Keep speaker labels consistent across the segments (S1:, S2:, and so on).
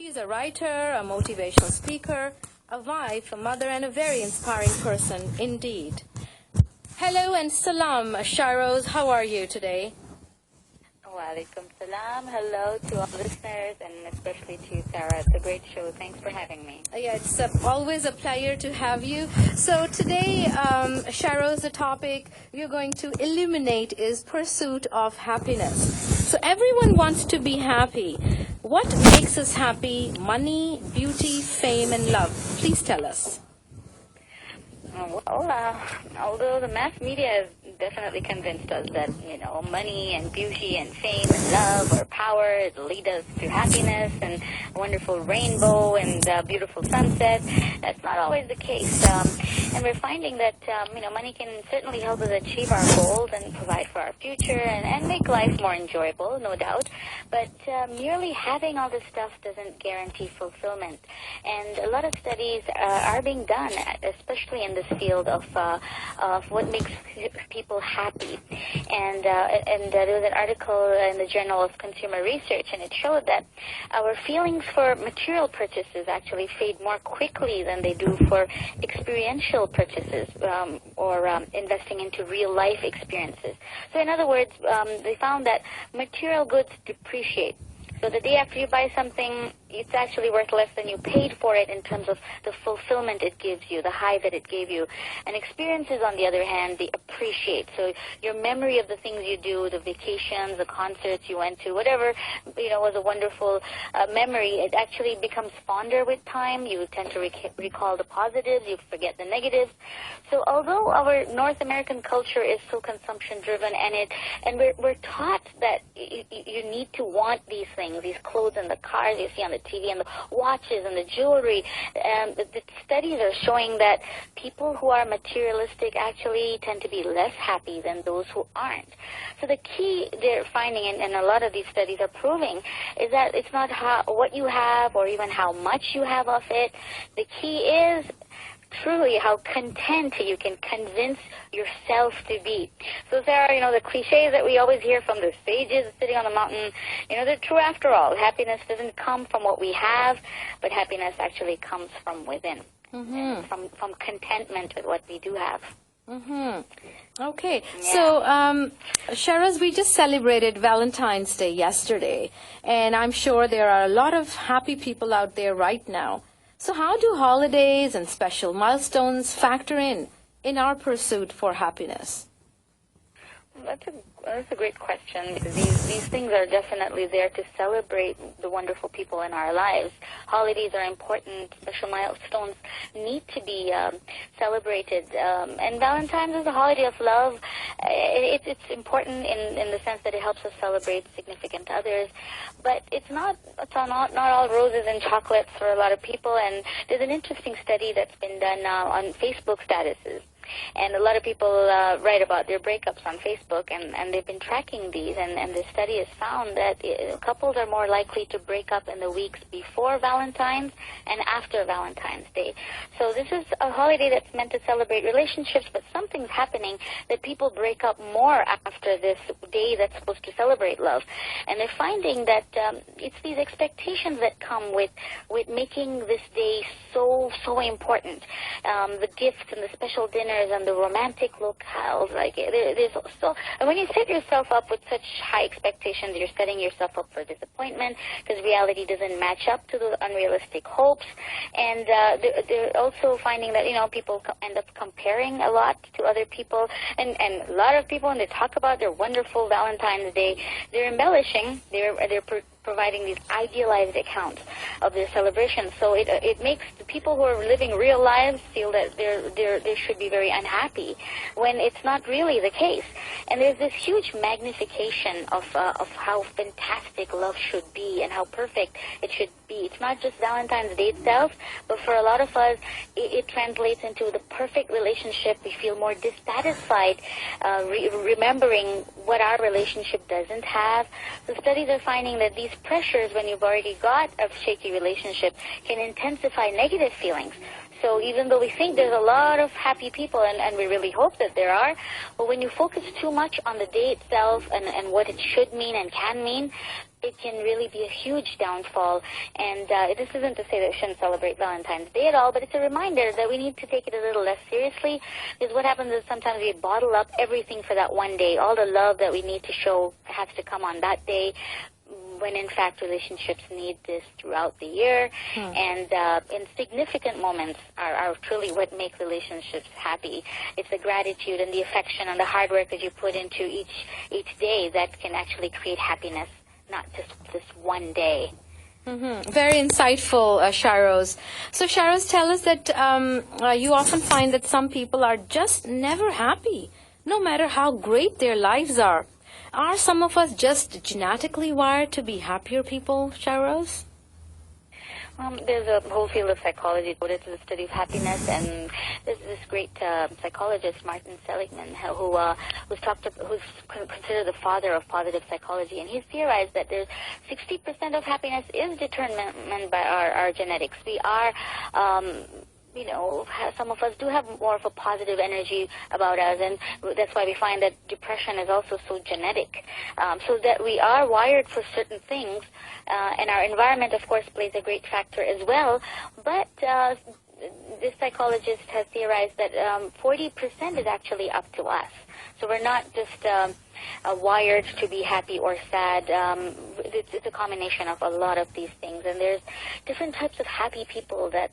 S1: She's a writer, a motivational speaker, a wife, a mother, and a very inspiring person indeed. Hello and salam, Shyrose. How are you today?
S2: Walaikum salam. Hello to all listeners, and especially to you, Sarah. It's a great show. Thanks for having me.
S1: Yeah, it's always a pleasure to have you. So today, Shyrose, the topic we're going to illuminate is pursuit of happiness. So everyone wants to be happy. What makes us happy? Money, beauty, fame, and love. Please tell us.
S2: Well, although the mass media has definitely convinced us that, money and beauty and fame and love or power lead us to happiness and a wonderful rainbow and beautiful sunset, that's not always the case. And we're finding that, money can certainly help us achieve our goals and provide for our future and make life more enjoyable, no doubt. But merely having all this stuff doesn't guarantee fulfillment. And a lot of studies are being done, especially in this field of what makes people happy. And there was an article in the Journal of Consumer Research, and it showed that our feelings for material purchases actually fade more quickly than they do for experiential purchases or investing into real-life experiences. So in other words, they found that material goods depreciate. So the day after you buy something, it's actually worth less than you paid for it in terms of the fulfillment it gives you, the high that it gave you. And experiences, on the other hand, they appreciate. So your memory of the things you do, the vacations, the concerts you went to, whatever, was a wonderful memory, it actually becomes fonder with time. You tend to recall the positives, you forget the negatives. So although our North American culture is so consumption-driven, and we're taught that you need to want these things, these clothes and the cars you see on the TV and the watches and the jewelry. The studies are showing that people who are materialistic actually tend to be less happy than those who aren't. So the key they're finding, and a lot of these studies are proving, is that it's not what you have or even how much you have of it. The key is truly how content you can convince yourself to be. So Sarah, the cliches that we always hear from the sages sitting on the mountain, they're true after all. Happiness doesn't come from what we have, but happiness actually comes from within, from contentment with what we do have.
S1: Okay,
S2: yeah.
S1: So Shyrose, we just celebrated Valentine's Day yesterday, and I'm sure there are a lot of happy people out there right now. So how do holidays and special milestones factor in our pursuit for happiness?
S2: That's a great question, because these things are definitely there to celebrate the wonderful people in our lives. Holidays are important. Special milestones need to be celebrated. And Valentine's is a holiday of love. It's important in the sense that it helps us celebrate significant others. But it's not all roses and chocolates for a lot of people. And there's an interesting study that's been done on Facebook statuses. And a lot of people write about their breakups on Facebook, and they've been tracking these, and the study has found that couples are more likely to break up in the weeks before Valentine's and after Valentine's Day. So this is a holiday that's meant to celebrate relationships, but something's happening that people break up more after this day that's supposed to celebrate love. And they're finding that it's these expectations that come with making this day so important. The gifts and the special dinners and the romantic locales, and when you set yourself up with such high expectations, you're setting yourself up for disappointment, because reality doesn't match up to those unrealistic hopes. And they're also finding that people end up comparing a lot to other people, and a lot of people, when they talk about their wonderful Valentine's Day, they're embellishing, they're providing these idealized accounts of their celebration. So it makes the people who are living real lives feel that they should be very unhappy, when it's not really the case. And there's this huge magnification of how fantastic love should be and how perfect it should be. It's not just Valentine's Day itself, but for a lot of us, it translates into the perfect relationship. We feel more dissatisfied remembering what our relationship doesn't have. The studies are finding that these pressures, when you've already got a shaky relationship, can intensify negative feelings. So even though we think there's a lot of happy people, and we really hope that there are, but when you focus too much on the day itself and what it should mean and can mean, it can really be a huge downfall. And this isn't to say that we shouldn't celebrate Valentine's Day at all, but it's a reminder that we need to take it a little less seriously, because what happens is sometimes we bottle up everything for that one day. All the love that we need to show has to come on that day, when in fact relationships need this throughout the year. And insignificant moments are truly what make relationships happy. It's the gratitude and the affection and the hard work that you put into each day that can actually create happiness, not just this one day.
S1: Very insightful, Shyrose. So Shyrose, tell us that you often find that some people are just never happy, no matter how great their lives are. Are some of us just genetically wired to be happier people, Shyrose?
S2: There's a whole field of psychology devoted to the study of happiness, and there's this great psychologist, Martin Seligman, who's considered the father of positive psychology, and he's theorized that there's 60% of happiness is determined by our genetics. We are some of us do have more of a positive energy about us, and that's why we find that depression is also so genetic. So that we are wired for certain things, and our environment, of course, plays a great factor as well. But this psychologist has theorized that 40% is actually up to us. So we're not just wired to be happy or sad. It's a combination of a lot of these things. And there's different types of happy people that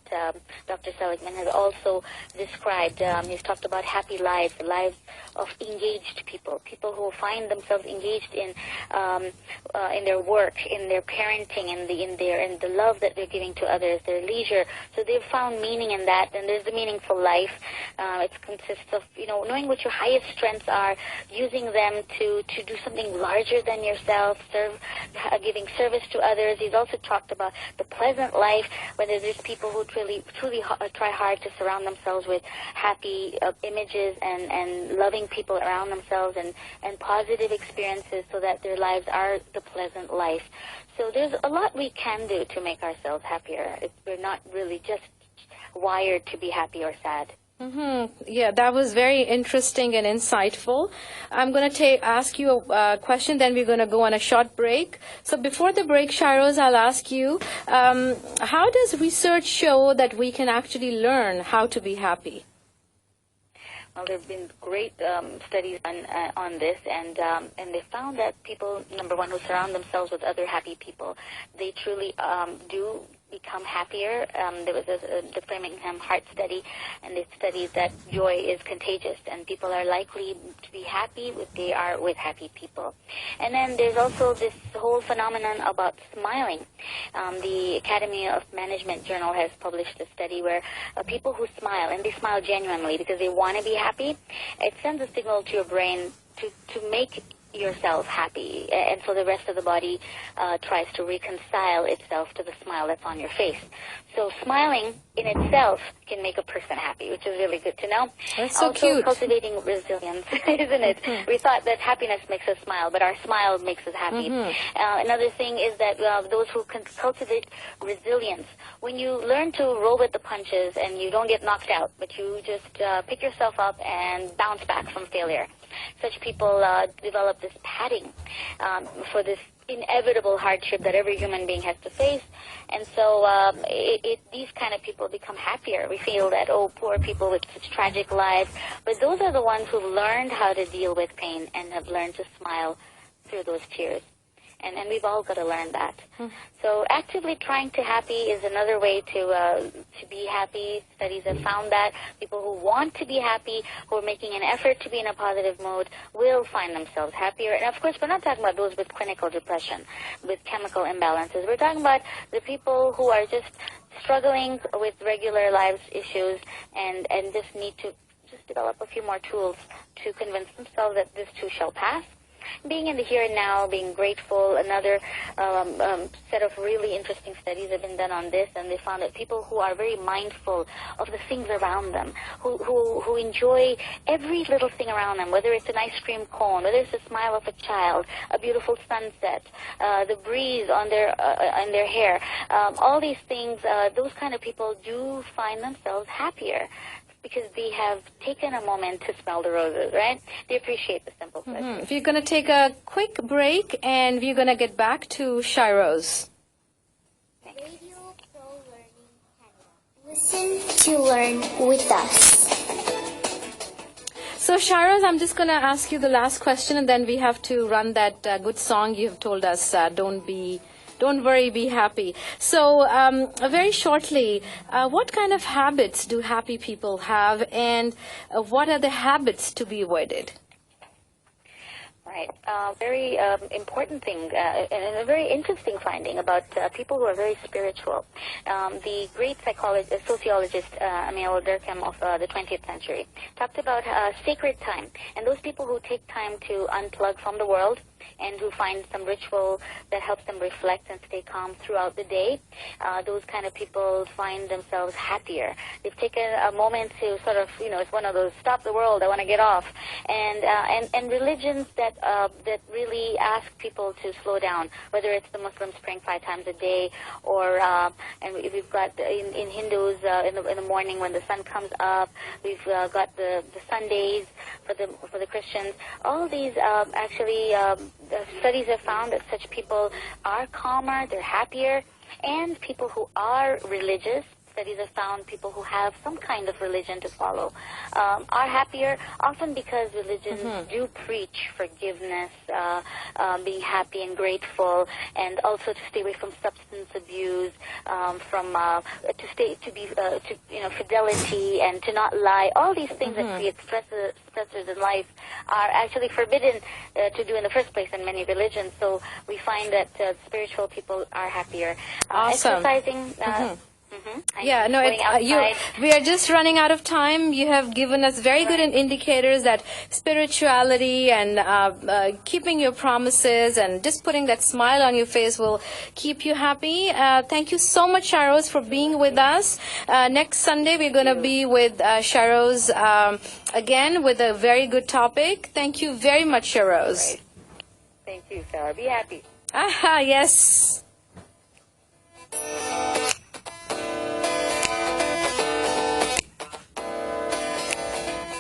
S2: Dr. Seligman has also described. He's talked about happy lives, lives of engaged people, people who find themselves engaged in their work, in their parenting, in the love that they're giving to others, their leisure. So they've found meaning in that. And there's the meaningful life. It consists of knowing what your highest strengths are, using them to do something larger than yourself, giving service to others. He's also talked about the pleasant life, where there's people who truly try hard to surround themselves with happy images and loving people around themselves and positive experiences, so that their lives are the pleasant life. So there's a lot we can do to make ourselves happier. We're not really just wired to be happy or sad.
S1: Yeah, that was very interesting and insightful. I'm going to ask you a question, then we're going to go on a short break. So before the break, Shyrose, I'll ask you, how does research show that we can actually learn how to be happy?
S2: Well, there have been great studies on this, and they found that people, number one, who surround themselves with other happy people, they truly do become happier. There was the Framingham Heart Study, and it studies that joy is contagious, and people are likely to be happy if they are with happy people. And then there's also this whole phenomenon about smiling. The Academy of Management Journal has published a study where people who smile, and they smile genuinely because they want to be happy, it sends a signal to your brain to make yourself happy, and so the rest of the body tries to reconcile itself to the smile that's on your face. So smiling in itself can make a person happy, which is really good to know.
S1: That's so
S2: also
S1: cute.
S2: Cultivating resilience, isn't it? We thought that happiness makes us smile, but our smile makes us happy. Another thing is that those who can cultivate resilience, when you learn to roll with the punches and you don't get knocked out, but you just pick yourself up and bounce back from failure, such people develop this padding for this inevitable hardship that every human being has to face. And so these kind of people become happier. We feel that, poor people with such tragic lives. But those are the ones who've learned how to deal with pain and have learned to smile through those tears. And we've all got to learn that. So actively trying to happy is another way to be happy. Studies have found that people who want to be happy, who are making an effort to be in a positive mode, will find themselves happier. And of course, we're not talking about those with clinical depression, with chemical imbalances. We're talking about the people who are just struggling with regular lives issues and just need to just develop a few more tools to convince themselves that this too shall pass. Being in the here and now, being grateful. Another set of really interesting studies have been done on this, and they found that people who are very mindful of the things around them, who enjoy every little thing around them, whether it's an ice cream cone, whether it's the smile of a child, a beautiful sunset, the breeze on their hair, all these things, those kind of people do find themselves happier. because they have taken a moment to smell the roses, right? They appreciate the simple pleasures.
S1: We're going to take a quick break, and we're going to get back to Shyrose.
S3: Radio ProLearning Canada. Listen to learn with us.
S1: So, Shyrose, I'm just going to ask you the last question, and then we have to run that good song you've told us, Don't worry, be happy. So, very shortly, what kind of habits do happy people have, and what are the habits to be avoided?
S2: Right. Very important thing and a very interesting finding about people who are very spiritual. The great sociologist Emil Durkheim of the 20th century talked about sacred time, and those people who take time to unplug from the world and who find some ritual that helps them reflect and stay calm throughout the day. Those kind of people find themselves happier. They've taken a moment to sort of, it's one of those stop the world, I want to get off. And religions that really ask people to slow down, whether it's the Muslims praying 5 times a day, or and we've got in Hindus in the morning when the sun comes up. We've got the Sundays for the Christians. All these actually studies have found that such people are calmer, they're happier, and people who are religious, studies have found people who have some kind of religion to follow are happier, often because religions do preach forgiveness, being happy and grateful, and also to stay away from substance abuse, fidelity, and to not lie. All these things that create stressors in life are actually forbidden to do in the first place in many religions. So we find that spiritual people are happier.
S1: Awesome.
S2: Exercising.
S1: Yeah, no, we are just running out of time. You have given us very good indicators that spirituality and keeping your promises and just putting that smile on your face will keep you happy. Thank you so much, Shyrose, for being with us. Next Sunday, we're going to be with Shyrose again with a very good topic. Thank you very much, Shyrose.
S2: Right. Thank you, Sarah. Be happy.
S1: Aha, yes.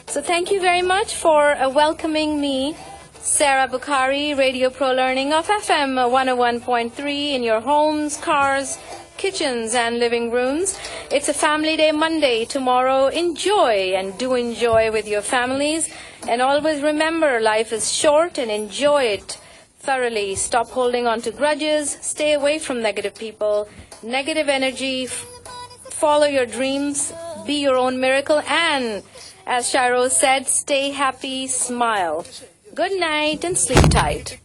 S1: So thank you very much for welcoming me, Sarah Bukhari, Radio ProLearning of FM 101.3 in your homes, cars, kitchens, and living rooms. It's a Family Day Monday. Tomorrow, enjoy and do enjoy with your families. And always remember, life is short and enjoy it thoroughly. Stop holding on to grudges. Stay away from negative people, negative energy. Follow your dreams. Be your own miracle. And as Shyrose said, stay happy, smile. Good night and sleep tight.